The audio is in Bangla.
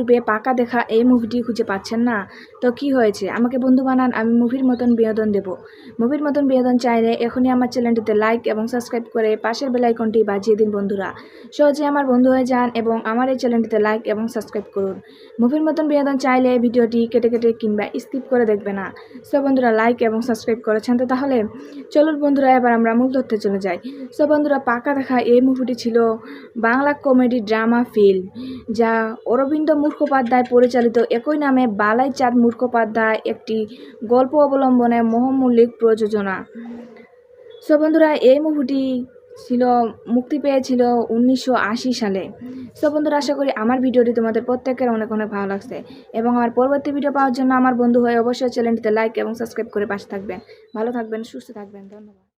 ইউটিউবে পাকা দেখা এই মুভিটি খুঁজে পাচ্ছেন না? তো কি হয়েছে, আমাকে বন্ধু বানান, আমি মুভির মতন বিনোদন দেব। মুভির মতন বিনোদন চাইলে এখনই আমার চ্যানেলটিতে লাইক এবং সাবস্ক্রাইব করে পাশের বেল আইকনটি বাজিয়ে দিন বন্ধুরা। সহজে আমার বন্ধু হয়ে যান এবং আমার এই চ্যানেলটিতে লাইক এবং সাবস্ক্রাইব করুন। মুভির মতন বিনোদন চাইলে ভিডিওটি কেটে কেটে কিংবা স্কিপ করে দেখবে না। সো বন্ধুরা, লাইক এবং সাবস্ক্রাইব করেছেন তো তাহলে চলুন বন্ধুরা, এবার আমরা মূল তথ্যে চলে যাই। সো বন্ধুরা, পাকা দেখা এই মুভিটি ছিল বাংলা কমেডি ড্রামা ফিল্ম, যা অরবিন্দ মুখোপাধ্যায় পরিচালিত একই নামে বালাই চাঁদ মুখোপাধ্যায় একটি গল্প অবলম্বনে মহামূল্যিক প্রযোজনা। সো বন্ধুরা, এই মুভিটি মুক্তি পেয়েছিল 1980 সালে। সো বন্ধুরা, আশা করি আমার ভিডিওটি তোমাদের প্রত্যেকের অনেক অনেক ভালো লাগছে এবং আমার পরবর্তী ভিডিও পাওয়ার জন্য আমার বন্ধু হয়ে অবশ্যই চ্যানেলটিতে লাইক এবং সাবস্ক্রাইব করে পাশে থাকবেন। ভালো থাকবেন, সুস্থ থাকবেন, ধন্যবাদ।